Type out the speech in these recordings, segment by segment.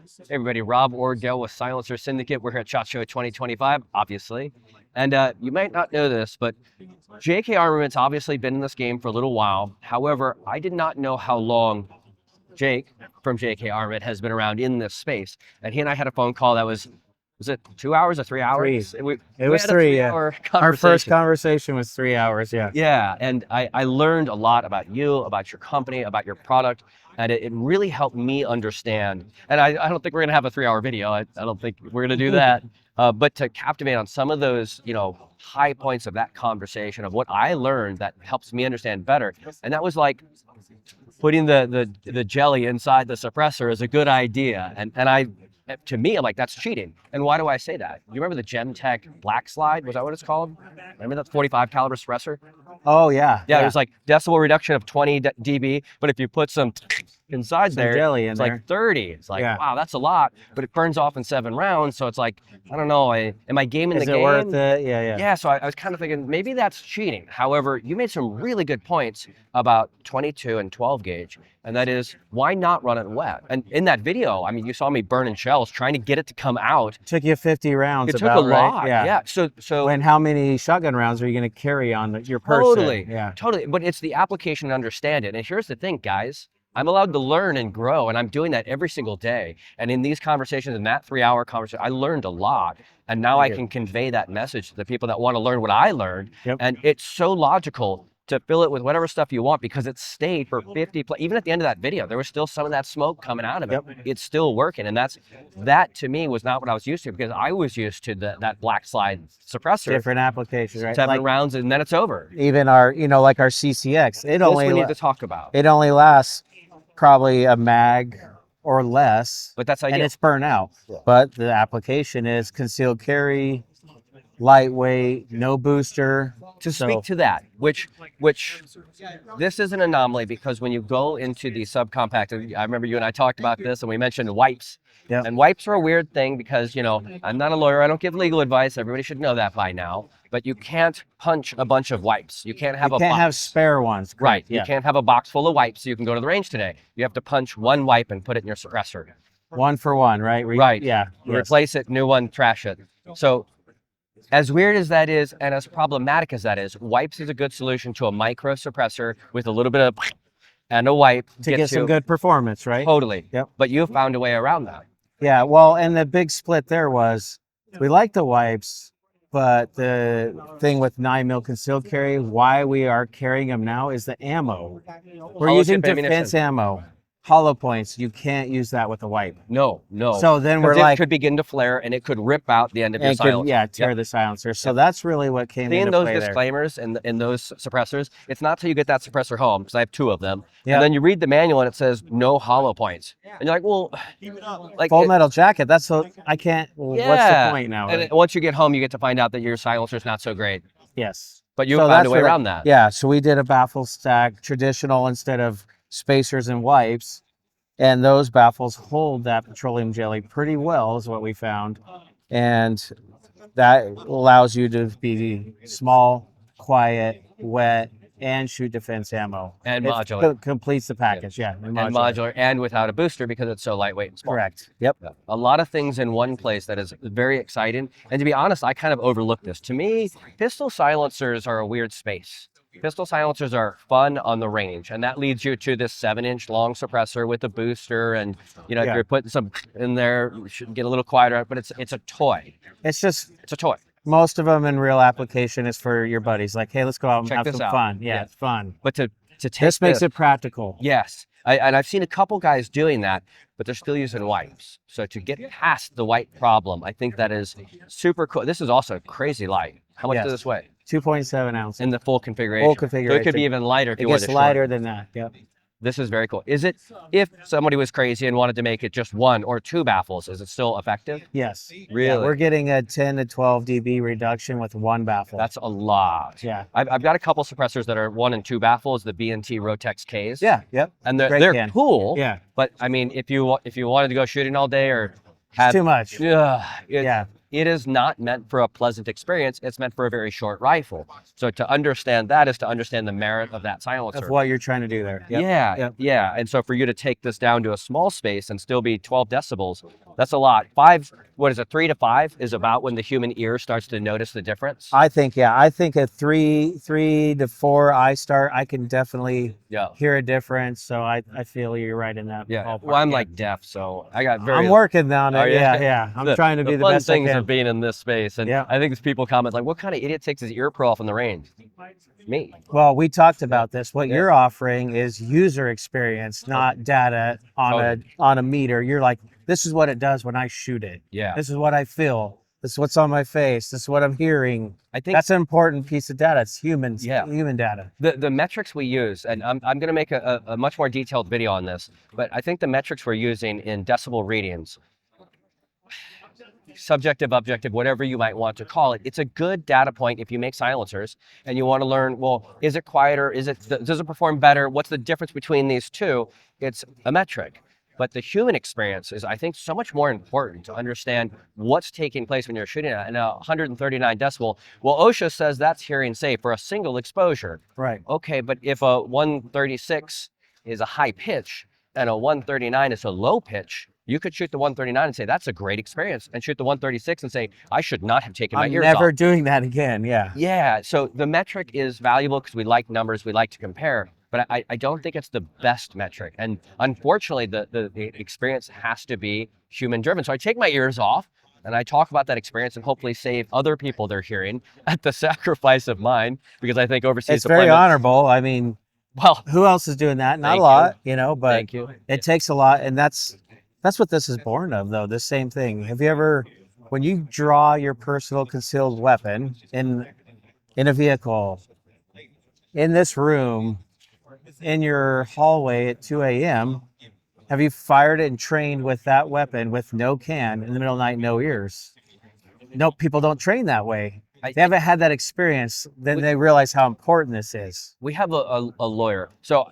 Hey everybody, Rob Ordell with Silencer Syndicate. We're here at SHOT Show 2025, obviously. And you might not know this, but JK Armament's obviously been in this game for a little while. However, I did not know how long Jake from JK Armament has been around in this space. And he and I had a phone call that was it 2 hours or 3 hours? It was 3, yeah. Our first conversation was 3 hours, yeah. Yeah, and I learned a lot about you, about your company, about your product, and it really helped me understand. And I don't think we're gonna have a 3-hour video. I don't think we're gonna do that. But to captivate on some of those, high points of that conversation of what I learned that helps me understand better. And that was like putting the jelly inside the suppressor is a good idea. To me, I'm like, that's cheating. And why do I say that? You remember the Gemtech Black Slide? Was that what it's called? Remember that 45 caliber suppressor? Oh, yeah. Yeah, it was like decibel reduction of 20 dB, but if you put some inside there, jelly it's like 30. It's like, wow, that's a lot, but it burns off in 7 rounds. So it's like, I don't know, am I gaming the game? Is it worth it? Yeah. Yeah, so I was kind of thinking, maybe that's cheating. However, you made some really good points about 22 and 12 gauge, and that is, why not run it wet? And in that video, I mean, you saw me burning shells, trying to get it to come out. Took you 50 rounds. It took a lot, yeah. So and how many shotgun rounds are you going to carry on your person? Totally. But it's the application to understand it. And here's the thing, guys. I'm allowed to learn and grow, and I'm doing that every single day. And in these conversations, in that 3-hour conversation, I learned a lot. And now I can convey that message to the people that want to learn what I learned. Yep. And it's so logical to fill it with whatever stuff you want, because it stayed for 50 plus. Even at the end of that video, there was still some of that smoke coming out of it. Yep. It's still working. And that to me was not what I was used to, because I was used to that Black Slide suppressor. Different applications, right? 7 rounds and then it's over. Even our, like our CCX, we need to talk about. It only lasts probably a mag or less, but that's ideal. And it's burnt out. Yeah. But the application is concealed carry, lightweight, no booster. To speak to that, which this is an anomaly, because when you go into the subcompact, I remember you and I talked about this, and we mentioned wipes. Yep. And wipes are a weird thing because, I'm not a lawyer, I don't give legal advice, everybody should know that by now, but you can't punch a bunch of wipes. You can't have have spare ones. Correct. Right, yeah. You can't have a box full of wipes so you can go to the range today. You have to punch one wipe and put it in your suppressor. 1 for 1, right? Right. Yeah. Replace it, new one, trash it. So, as weird as that is, and as problematic as that is, wipes is a good solution to a micro suppressor with a little bit of and a wipe. To get some good performance, right? Totally. Yep. But you found a way around that. Yeah, well, and the big split there was, we like the wipes, but the thing with 9mm concealed carry, why we are carrying them now is the ammo. We're using defense ammo. Hollow points, you can't use that with a wipe. No. So then it could begin to flare, and it could rip out the end of your silencer. Tear the silencer. So that's really what came into play there. Seeing those disclaimers in those suppressors, it's not till you get that suppressor home, because I have 2 of them, and then you read the manual and it says no hollow points, and you're like, well, like full metal jacket. That's so I can't. What's the point now? And once you get home, you get to find out that your silencer's not so great. Yes, but you found a way around that. Yeah. So we did a baffle stack, traditional instead of spacers and wipes, and those baffles hold that petroleum jelly pretty well, is what we found, and that allows you to be small, quiet, wet, and shoot defense ammo. And modular. Completes the package, yeah. And modular, and without a booster, because it's so lightweight and small. Correct. Yep. Yeah. A lot of things in one place that is very exciting. And to be honest, I kind of overlooked this. To me, pistol silencers are a weird space. Pistol silencers are fun on the range, and that leads you to this 7-inch long suppressor with a booster, and if you're putting some in there, you should get a little quieter, but it's a toy. It's a toy. Most of them in real application is for your buddies, like, hey, let's go out and have some fun. Yeah, it's fun. But to take this makes it practical. Yes, and I've seen a couple guys doing that, but they're still using wipes. So to get past the wipe problem, I think that is super cool. This is also crazy light. How much does this weigh? 2.7 ounces. In the full configuration. So it could be even lighter if you want to. It gets lighter than that, yep. This is very cool. Is it, if somebody was crazy and wanted to make it just 1 or 2 baffles, is it still effective? Yes. Really? Yeah, we're getting a 10 to 12 dB reduction with 1 baffle. That's a lot. Yeah. I've got a couple suppressors that are 1 and 2 baffles, the B&T Rotex Ks. Yeah, yep. And they're cool. Yeah. But I mean, if you wanted to go shooting all day or have... It's too much. Yeah. it is not meant for a pleasant experience. It's meant for a very short rifle. So to understand that is to understand the merit of that silencer. Of what you're trying to do there. Yep. Yeah, Yep. yeah. And so for you to take this down to a small space and still be 12 decibels, that's a lot. 5, what is it, 3 to 5 is about when the human ear starts to notice the difference. I think at 3 to 4, I can definitely hear a difference. So I feel you're right in that. Yeah. ballpark. Well, I'm like deaf, so I got very. I'm working on it. Oh, yeah? Yeah. I'm trying to be the fun best I things can. of being in this space, and I think people comment like, "What kind of idiot takes his ear pro off in the range?" Me. Well, we talked about this. What you're offering is user experience, not data on a meter. You're like, this is what it does when I shoot it. Yeah. This is what I feel. This is what's on my face. This is what I'm hearing. I think that's an important piece of data. It's humans. Yeah. Human data. The metrics we use, and I'm going to make a much more detailed video on this, but I think the metrics we're using in decibel readings, subjective, objective, whatever you might want to call it, it's a good data point if you make silencers and you want to learn, well, is it quieter? Does it perform better? What's the difference between these two? It's a metric. But the human experience is, I think, so much more important to understand what's taking place when you're shooting at 139 decibel. Well, OSHA says that's hearing safe for a single exposure. Right. Okay, but if a 136 is a high pitch and a 139 is a low pitch, you could shoot the 139 and say, that's a great experience, and shoot the 136 and say, I should not have taken my ears off. I'm never doing that again, yeah. Yeah, so the metric is valuable because we like numbers, we like to compare, but I don't think it's the best metric. And unfortunately, the experience has to be human driven. So I take my ears off and I talk about that experience and hopefully save other people their hearing at the sacrifice of mine, because I think overseas it's very honorable. I mean, well, who else is doing that? Not a lot, but it takes a lot. And that's what this is born of, though. The same thing. Have you ever, when you draw your personal concealed weapon in a vehicle, in this room, in your hallway at 2 a.m., have you fired and trained with that weapon with no can in the middle of the night, no ears? No, people don't train that way. They haven't had that experience. Then they realize how important this is. We have a lawyer. So,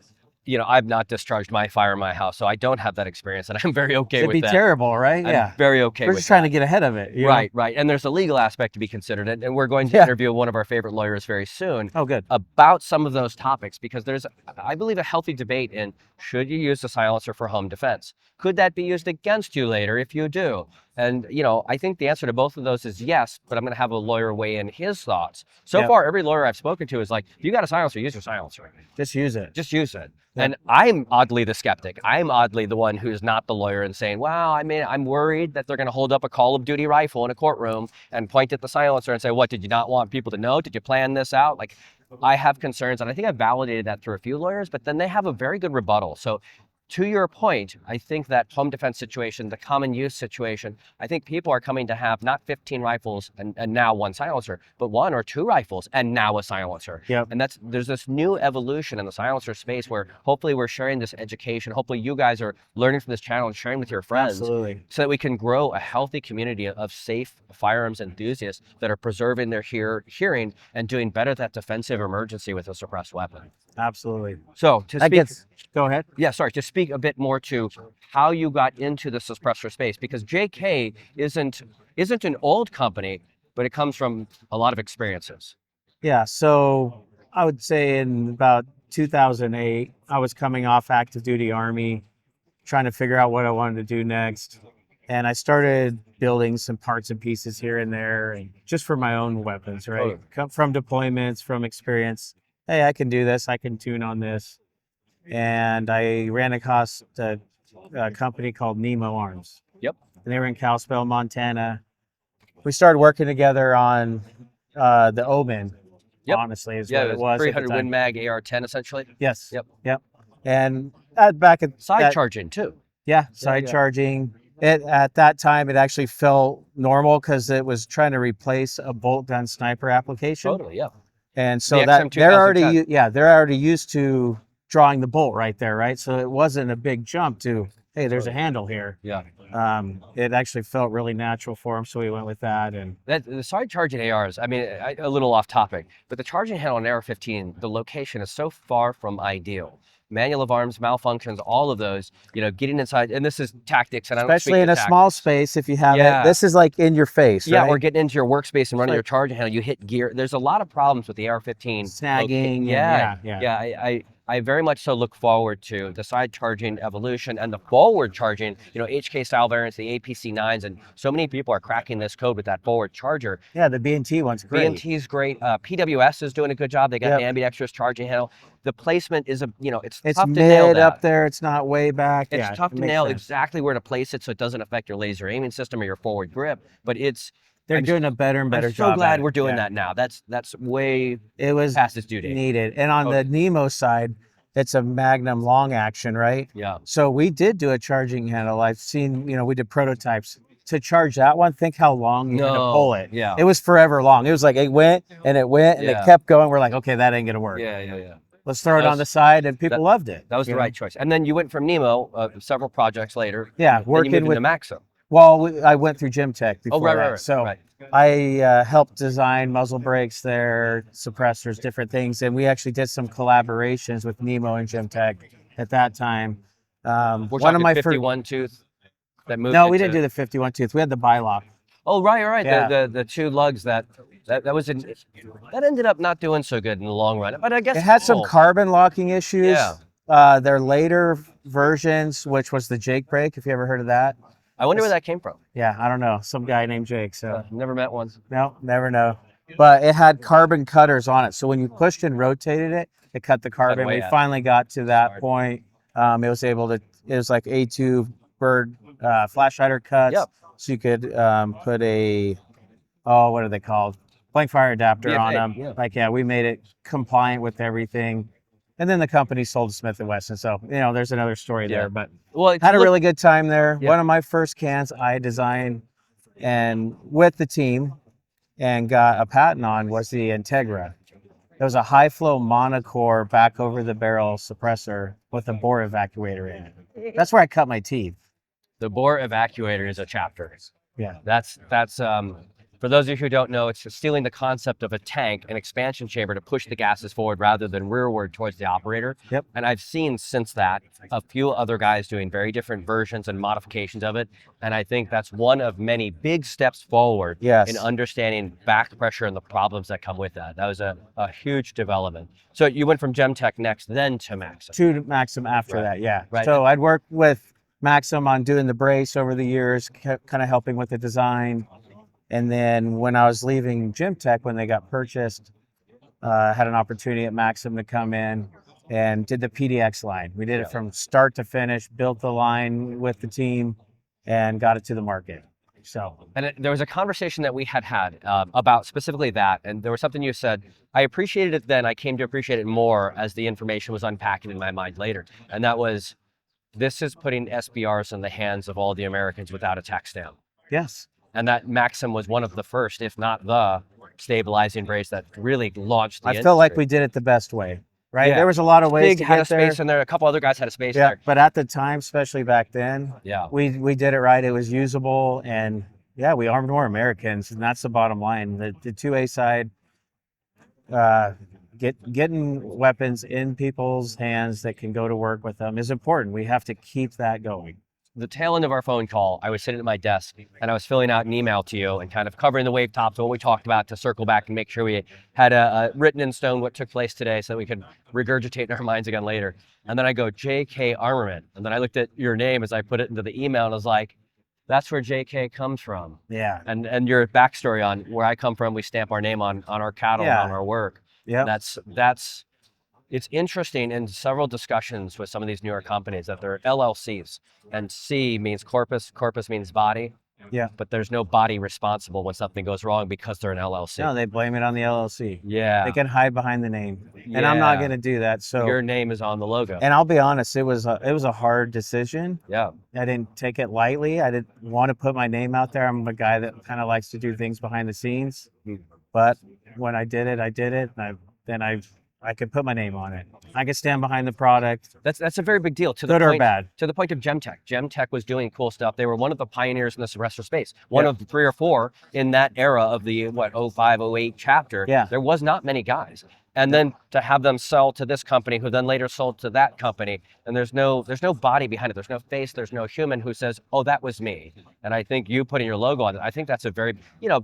I've not discharged my fire in my house, so I don't have that experience, and I'm very okay with that. It'd be terrible, right? I'm very okay with that. We're just trying to get ahead of it. Right. And there's a legal aspect to be considered, and we're going to interview one of our favorite lawyers very soon. Oh, good. About some of those topics, because there's, I believe, a healthy debate in, should you use a silencer for home defense? Could that be used against you later if you do? And, I think the answer to both of those is yes, but I'm going to have a lawyer weigh in his thoughts. So far, every lawyer I've spoken to is like, if you got a silencer, use your silencer. Just use it. Just use it. And I'm oddly the skeptic. I'm oddly the one who's not the lawyer and saying, wow, I'm worried that they're going to hold up a Call of Duty rifle in a courtroom and point at the silencer and say, what, did you not want people to know? Did you plan this out? Like, I have concerns, and I think I've validated that through a few lawyers, but then they have a very good rebuttal. So to your point, I think that home defense situation, the common use situation, I think people are coming to have not 15 rifles and now one silencer, but 1 or 2 rifles and now a silencer. Yep. And there's this new evolution in the silencer space where hopefully we're sharing this education. Hopefully you guys are learning from this channel and sharing with your friends. Absolutely. So that we can grow a healthy community of safe firearms enthusiasts that are preserving their hearing and doing better at that defensive emergency with a suppressed weapon. Absolutely. So go ahead. Yeah, sorry, to speak a bit more to how you got into the suppressor space, because JK isn't an old company, but it comes from a lot of experiences. Yeah, so I would say in about 2008, I was coming off active duty Army, trying to figure out what I wanted to do next. And I started building some parts and pieces here and there, and just for my own weapons, right? Come from deployments, from experience. Hey, I can do this. I can tune on this. And I ran across a company called Nemo Arms. Yep. And they were in Kalispell, Montana. We started working together on the Omen. Yep. Honestly, is what it was. 300 Win Mag AR-10 essentially. Yes. Yep. And back at side charging too. Yeah, side charging. At that time, it actually felt normal because it was trying to replace a bolt gun sniper application. Totally, yeah. And so that they're already used to drawing the bolt right there, right? So it wasn't a big jump to, hey, there's a handle here. Yeah. It actually felt really natural for them, so we went with that. And the side charging ARs, a little off topic, but the charging handle on AR-15, the location is so far from ideal. manual of arms, malfunctions, all of those, getting inside, and this is tactics, and I don't Especially speak in to a small tactics. space, if you have Yeah. it. This is like in your face, Yeah, right? or getting into your workspace and running like your charging handle, you hit gear. There's a lot of problems with the AR-15. snagging. Yeah, Yeah. I very much so look forward to the side charging evolution and the forward charging, HK style variants, the APC9s, and so many people are cracking this code with that forward charger. Yeah, the B&T one's great. B&T is great. PWS is doing a good job. They got Yep. ambidextrous charging handle. The placement is it's It's tough to nail mid that. up there. It's not way back. It's Yeah, tough it to makes nail sense. exactly where to place it so it doesn't affect your laser aiming system or your forward grip. But They're doing a better and better I'm job. so glad at we're it. doing Yeah. that now. That's way It was past its due date. needed. And on the Nemo side, it's a Magnum long action, right? Yeah. So we did do a charging handle. I've seen, we did prototypes. To charge that one, think how long you had to pull it. Yeah. It was forever long. It was like it went and it went and it kept going. We're like, okay, that ain't gonna work. Yeah. Let's throw it on the side, and people loved it. That was the right choice. And then you went from Nemo several projects later. Yeah, and working you moved with into Maxim. Well, I went through Gym Tech before that. Right. So right. I helped design muzzle brakes there, suppressors, different things. And we actually did some collaborations with Nemo and Gym Tech at that time. We're one talking of my 51 tooth that moved. No, we didn't do the 51 tooth. We had the bilock. Oh, right. Yeah. The two lugs that ended up not doing so good in the long run. But I guess It had some carbon locking issues. Yeah. Their later versions, which was the Jake brake, if you ever heard of that. I wonder where that came from. Yeah, I don't know. Some guy named Jake. So Never met one. no, never know. But it had carbon cutters on it. So when you pushed and rotated it, it cut the carbon. We finally got to that point. It was like A2 bird flash hider cuts. Yep. So you could put what are they called? Blank fire adapter on them. Yeah. We made it compliant with everything. And then the company sold to Smith & Wesson. So, there's another story there. But had a really good time there. Yeah. One of my first cans I designed and with the team and got a patent on was the Integra. It was a high flow monocore back over the barrel suppressor with a bore evacuator in it. That's where I cut my teeth. The bore evacuator is a chapter. Yeah. That's for those of you who don't know, it's stealing the concept of a tank, an expansion chamber to push the gases forward rather than rearward towards the operator. Yep. And I've seen since that a few other guys doing very different versions and modifications of it. And I think that's one of many big steps forward in understanding back pressure and the problems that come with that. That was a huge development. So you went from Gemtech next, then to Maxim. To Maxim after that, yeah. Right. So I'd worked with Maxim on doing the brace over the years, kind of helping with the design. And then when I was leaving Gym Tech, when they got purchased, had an opportunity at Maxim to come in and did the PDX line. We did it from start to finish, built the line with the team, and got it to the market. And there was a conversation that we had about specifically that, and there was something you said. I appreciated it then. I came to appreciate it more as the information was unpacking in my mind later, and that was, this is putting SBRs in the hands of all the Americans without a tax stamp. Yes. And that Maxim was one of the first, if not the stabilizing brace that really launched the industry. I felt like we did it the best way, right? Yeah. There was a lot of ways Big to had get a space in there. A couple other guys had a space there. But at the time, especially back then, Yeah. we did it right. It was usable, and we armed more Americans, and that's the bottom line. The 2A side, getting weapons in people's hands that can go to work with them is important. We have to keep that going. The tail end of our phone call, I was sitting at my desk and I was filling out an email to you and kind of covering the wave tops of what we talked about to circle back and make sure we had a written in stone what took place today so that we could regurgitate in our minds again later. And then I go, JK Armament. And then I looked at your name as I put it into the email and I was like, that's where JK comes from. Yeah. And your backstory on where I come from, we stamp our name on our cattle and on our work. Yeah. It's interesting in several discussions with some of these newer companies that they're LLCs, and C means corpus means body. Yeah. But there's no body responsible when something goes wrong because they're an LLC. No, they blame it on the LLC. Yeah. They can hide behind the name. And I'm not going to do that. So your name is on the logo. And I'll be honest, it was a hard decision. Yeah. I didn't take it lightly. I didn't want to put my name out there. I'm a guy that kind of likes to do things behind the scenes. But when I did it, and I could put my name on it. I could stand behind the product. That's a very big deal. Good or bad. To the point of Gemtech. Gemtech was doing cool stuff. They were one of the pioneers in the suppressor space. One of 3 or 4 in that era of the 05, 08 chapter. Yeah. There was not many guys. and then to have them sell to this company who then later sold to that company, and there's no body behind it, there's no face, there's no human who says, oh, that was me. And I think you putting your logo on it, I think that's a very,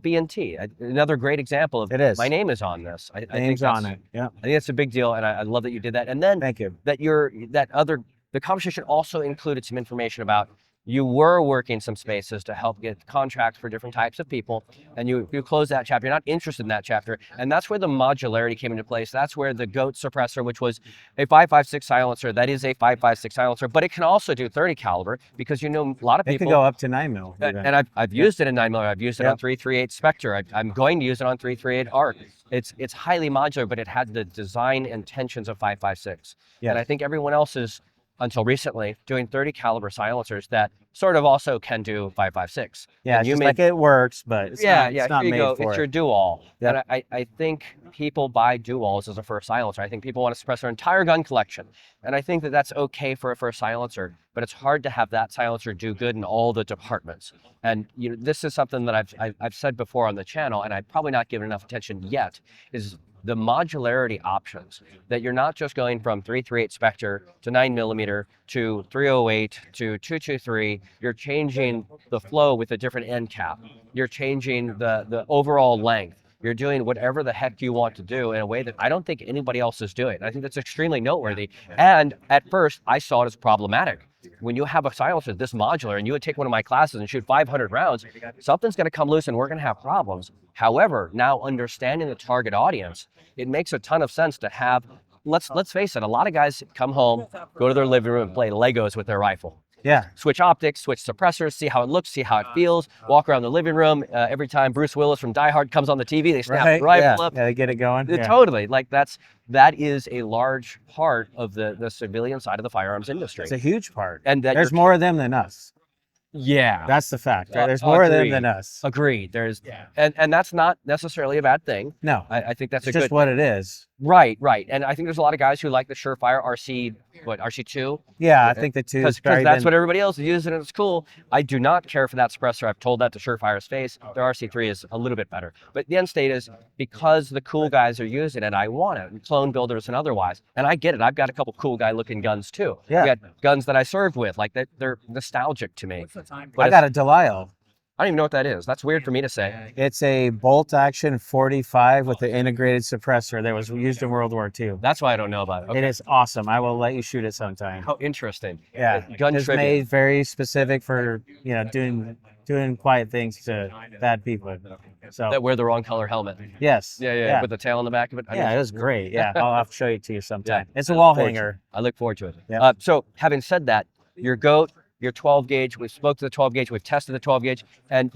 B&T, another great example of It is. my name is on this. I think Name's on it. Yeah. I think it's a big deal, and I love that you did that. And then Thank you. the conversation also included some information about you were working some spaces to help get contracts for different types of people, and you closed that chapter. You're not interested in that chapter, and that's where the modularity came into place. That's where the GOAT suppressor, which was a 5.56 silencer, that is a 5.56 silencer, but it can also do 30 caliber, because a lot of It people could go up to 9 mil. and I've used it in 9mm. I've used it on 338 Spectre. I'm going to use it on 338 Arc. It's highly modular, but it had the design intentions of 5.56. Yeah. And I think everyone else is, until recently, doing 30 caliber silencers that sort of also can do 5.56. Yeah, and it's just like it works, but it's not here you made go. for It's your it. dual. Yep. And I think people buy duals as a first silencer. I think people want to suppress their entire gun collection. And I think that that's okay for a first silencer, but it's hard to have that silencer do good in all the departments. And this is something that I've said before on the channel, and I've probably not given enough attention yet, is the modularity options, that you're not just going from 338 Spectre to 9mm to 308 to 223. You're changing the flow with a different end cap. You're changing the overall length. You're doing whatever the heck you want to do in a way that I don't think anybody else is doing. I think that's extremely noteworthy. And at first, I saw it as problematic. When you have a silencer this modular and you would take one of my classes and shoot 500 rounds, something's going to come loose and we're going to have problems. However, now understanding the target audience, it makes a ton of sense to have, let's face it, a lot of guys come home, go to their living room and play Legos with their rifle. Yeah. Switch optics, switch suppressors, see how it looks, see how it feels, walk around the living room. Every time Bruce Willis from Die Hard comes on the TV, they snap the rifle up. Yeah, they get it going. Yeah. Totally. Like that is a large part of the civilian side of the firearms industry. It's a huge part. And that there's more of them than us. Yeah. That's the fact. Right? There's more of them than us. Agreed. And that's not necessarily a bad thing. No. I think that's it's just what it is. Right. And I think there's a lot of guys who like the Surefire RC2? Yeah, I think the 2 is because that's what everybody else is using and it's cool. I do not care for that suppressor. I've told that to Surefire's face. Their RC3 is a little bit better. But the end state is, because the cool guys are using it, I want it, and clone builders and otherwise. And I get it. I've got a couple cool guy looking guns too. Yeah. I got guns that I served with, like they're nostalgic to me. I got a Delisle. I don't even know what that is. That's weird for me to say. It's a bolt action 45 with the integrated suppressor that was used in World War II. That's why I don't know about it. Okay. It is awesome. I will let you shoot it sometime. How interesting. Yeah, Gun it's trivia. made very specific for doing quiet things to bad people. So That wear the wrong color helmet. yes, Yeah. With the tail on the back of it. yeah, it was great. Yeah, I'll have to show it to you sometime. Yeah. It's a wall hanger. I look forward to it. Yeah. So having said that, your GOAT, your 12 gauge, we spoke to the 12 gauge, we've tested the 12 gauge, and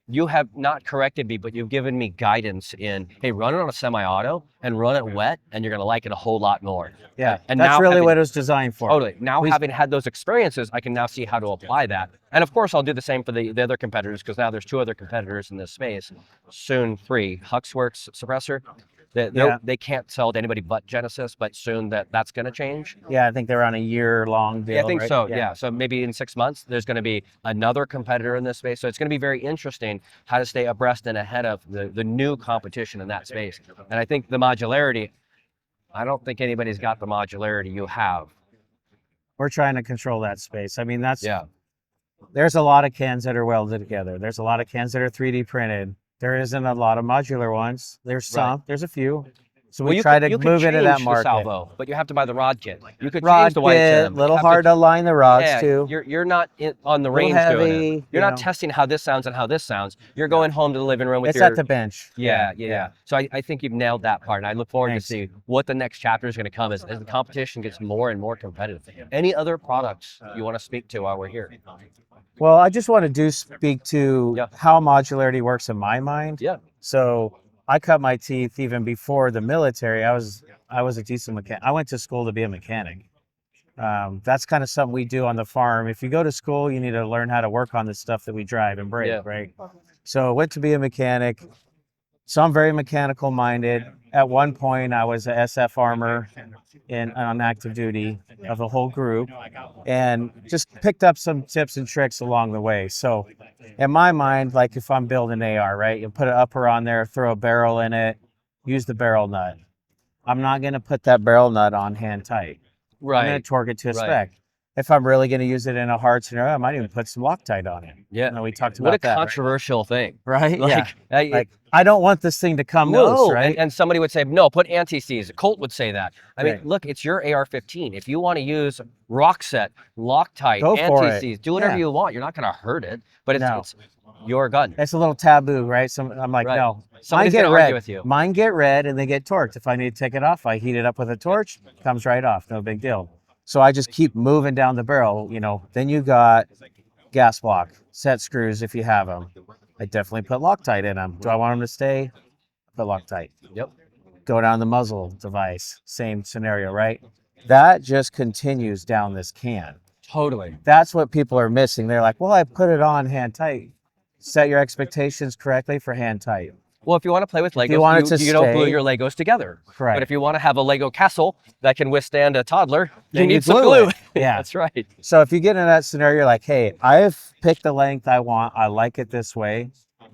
you have not corrected me, but you've given me guidance in, hey, run it on a semi-auto and run it wet, and you're going to like it a whole lot more. Yeah, and that's now really what it was designed for. Totally. Now having had those experiences, I can now see how to apply that. And of course, I'll do the same for the other competitors, because now there's 2 other competitors in this space. Soon 3. Huxworks Suppressor. They can't sell to anybody but Genesis, but soon that's going to change. Yeah, I think they're on a year-long deal. Yeah, I think right? so. Yeah. So maybe in 6 months, there's going to be another competitor in this space. So it's going to be very interesting how to stay abreast and ahead of the new competition in that space. And I think the modularity, I don't think anybody's got the modularity you have. We're trying to control that space. I mean, Yeah. There's a lot of cans that are welded together. There's a lot of cans that are 3D printed. There isn't a lot of modular ones. There's some. Right. There's a few. So Well, we try to you could move into that change the market. salvo, but you have to buy the rod kit. You could Rod change the white kit, tip. little hard to line the rods Yeah, too. you're not on the Little range doing heavy, it. You're not testing how this sounds and how this sounds. You're going home to the living room with It's your... at the bench. Yeah. So I think you've nailed that part, and I look forward Thanks. to see what the next chapter is going to come as the competition gets more and more competitive. Any other products you want to speak to while we're here? Well, I just want to speak to Yeah. how modularity works in my mind. Yeah. So I cut my teeth even before the military. I was a diesel mechanic. I went to school to be a mechanic. That's kind of something we do on the farm. If you go to school, you need to learn how to work on the stuff that we drive and brake, Yeah. right? So I went to be a mechanic. So I'm very mechanical minded. At one point, I was a SF armor on active duty of the whole group, and just picked up some tips and tricks along the way. So in my mind, like if I'm building an AR, right, you put an upper on there, throw a barrel in it, use the barrel nut. I'm not going to put that barrel nut on hand tight. I'm going to Right. torque it to a Right. spec. If I'm really going to use it in a hard scenario, I might even put some Loctite on it. Yeah. You know, we talked What a about that, controversial thing. right? Yeah. Like, Like, I don't want this thing to come loose, no, right? and somebody would say, no, put anti-seize. Colt would say that. I mean, Right. look, it's your AR-15. If you want to use Rockset, Loctite, Go for it. anti-seize, do whatever Yeah. you want. You're not going to hurt it, but No. it's your gun. It's a little taboo, right? I'm like, Right. no. Somebody's Mine going get to argue red. with you. Mine get red and they get torqued. If I need to take it off, I heat it up with a torch, comes right off. No big deal. So I just keep moving down the barrel, you know. Then you got gas block, set screws if you have them. I definitely put Loctite in them. Do I want them to stay? Put Loctite. Yep. Go down the muzzle device, same scenario, right? That just continues down this can. Totally. That's what people are missing. They're like, well, I put it on hand tight. Set your expectations correctly for hand tight. Well, if you want to play with Legos, you want it to you don't glue stay- your Legos together. Correct. But if you want to have a Lego castle that can withstand a toddler, you Then need some glue glue. it. Yeah. That's right. So if you get in that scenario, you're like, hey, I've picked the length I want. I like it this way.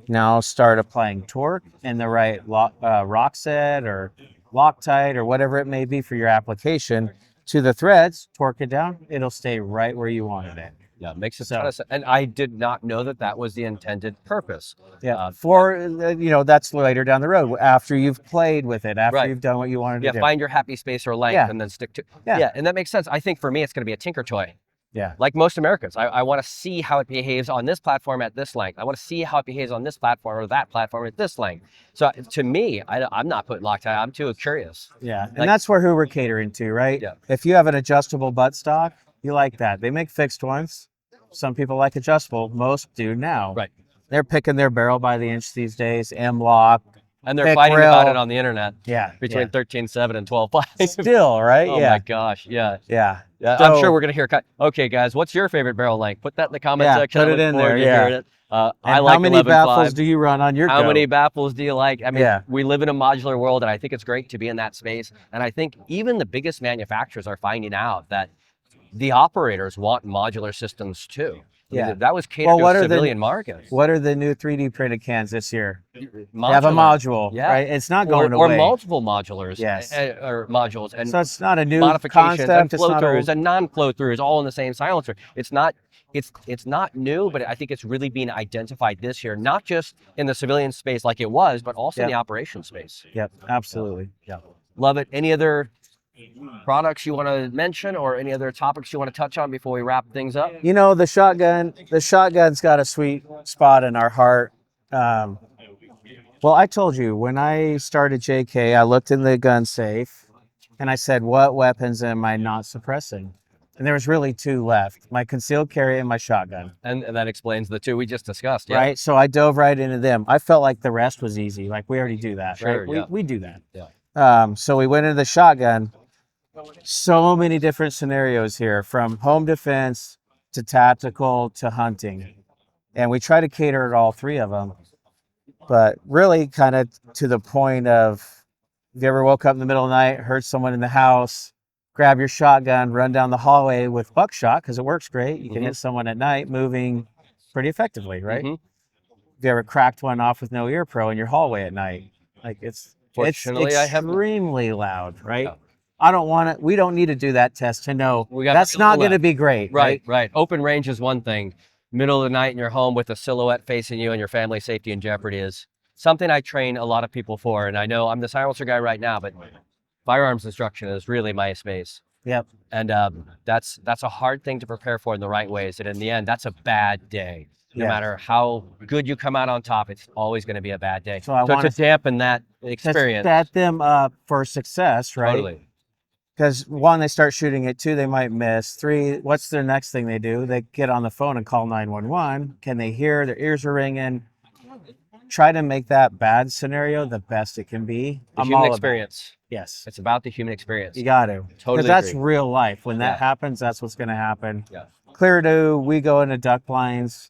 Now start applying torque in the right rock set or Loctite or whatever it may be for your application to the threads, torque it down. It'll stay right where you wanted it. Yeah, it makes a So- ton of sense. And I did not know that that was the intended purpose. Yeah. That's later down the road after you've played with it, after Right. you've done what you wanted Yeah, to do. find your happy space or length Yeah. and then stick to Yeah. Yeah, and that makes sense. I think for me, it's going to be a tinker toy. Yeah. Like most Americans, I want to see how it behaves on this platform at this length. I want to see how it behaves on this platform or that platform at this length. So to me, I'm not putting Loctite. I'm too curious. Yeah, and Like- that's where who we're catering to, right? Yeah. If you have an adjustable buttstock, you like that. They make fixed ones. Some people like adjustable. Most do now. Right. They're picking their barrel by the inch these days. M-lock. And they're Thick fighting about rail. it on the internet Yeah. between 13.7 and 12.5. Still, right? Oh yeah. my gosh, yeah. Yeah. Yeah, I'm So- sure we're gonna hear. Okay, guys, what's your favorite barrel length? Put that in the comment Yeah, section. put I it look in forward there, to yeah. hearing it. I And like how many 11.5. baffles do you run on your How go? many baffles do you like? I mean, Yeah. we live in a modular world, and I think it's great to be in that space. And I think even the biggest manufacturers are finding out that the operators want modular systems too. I mean, Yeah. that was catered Well, to what a are the- civilian market. What are the new 3D printed cans this year? They Modular. have a module, Yeah. right? It's not or, going or away. multiple modulars, Yes. or modules, and So it's not a new modifications concept. and It's flow not throughs old. and non-flow throughs all in the same silencer. It's not new, but I think it's really being identified this year, not just in the civilian space like it was, but also in Yeah. the operation space. Yep, absolutely. Yeah, love it. Any other products you want to mention, or any other topics you want to touch on before we wrap things up? You know, the shotgun's got a sweet spot in our heart. Well, I told you, when I started JK, I looked in the gun safe and I said, what weapons am I not suppressing? And there was really two left, my concealed carry and my shotgun, And that explains the two we just discussed. Yeah. right? So I dove right into them. I felt like the rest was easy. Like, we already do that, Sure, right? yeah. We do that. Yeah. So we went into the shotgun. So many different scenarios here, from home defense to tactical to hunting. And we try to cater to all three of them. But really kind of to the point of, if you ever woke up in the middle of the night, heard someone in the house, grab your shotgun, run down the hallway with buckshot, because it works great. You can hit someone at night moving pretty effectively, right? Mhm. Have you ever cracked one off with no ear pro in your hallway at night? Like, it's Fortunately, I have not. extremely loud, right? Yeah. I don't want it. We don't need to do that test to know We got that's people not going to left. be great, Right, right. Open range is one thing. Middle of the night in your home with a silhouette facing you and your family safety in jeopardy is something I train a lot of people for. And I know I'm the silencer guy right now, but firearms instruction is really my space. Yep. And that's a hard thing to prepare for in the right ways. And in the end, that's a bad day. No Yeah. matter how good you come out on top, it's always going to be a bad day. So I to wanna- dampen that To experience. set them up for success, right? Totally. Because one, they start shooting it. Two, they might miss. Three, what's their next thing they do? They get on the phone and call 911. Can they hear? Their ears are ringing. Try to make that bad scenario the best it can be. The I'm human all about it. experience. Yes. It's about the human experience. You got to. Totally Because that's agree. real life. When that Yeah. happens, that's what's going to happen. Yeah. Clear to, we go into duck blinds.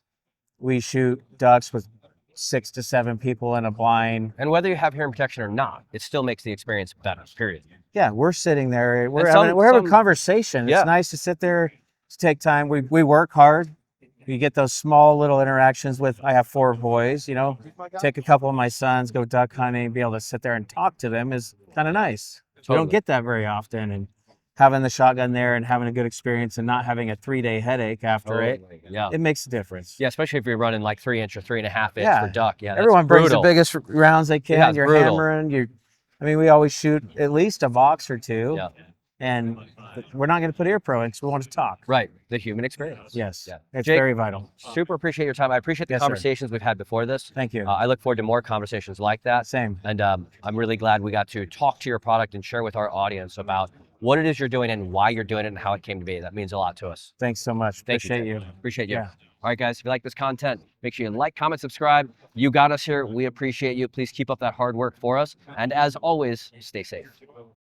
We shoot ducks with 6 to 7 people in a blind. And whether you have hearing protection or not, it still makes the experience better, period. Yeah, we're sitting there. We're And having some- a conversation. Yeah. It's nice to sit there, to take time. We work hard. You get those small little interactions with, I have 4 boys, you know, take a couple of my sons, go duck hunting, be able to sit there and talk to them is kind of nice. You don't Totally. get that very often. And having the shotgun there and having a good experience and not having a 3-day headache after Totally. Yeah. it makes a difference. Yeah, especially if you're running like 3-inch or 3.5-inch Yeah. for duck. Yeah, that's Everyone brings the brutal. biggest rounds they can. Yeah, it's You're brutal. hammering. I mean, we always shoot at least a box or two. Yeah. And we're not going to put ear pro in because we want to talk. Right. The human experience. Yes. Yeah. It's Jake, very vital. super appreciate your time. I appreciate the Yes, sir. conversations we've had before this. Thank you. I look forward to more conversations like that. Same. And I'm really glad we got to talk to your product and share with our audience about what it is you're doing and why you're doing it and how it came to be. That means a lot to us. Thanks so much. Thank you, Appreciate Jake. you. Appreciate you. Yeah. All right, guys, if you like this content, make sure you like, comment, subscribe. You got us here. We appreciate you. Please keep up that hard work for us. And as always, stay safe.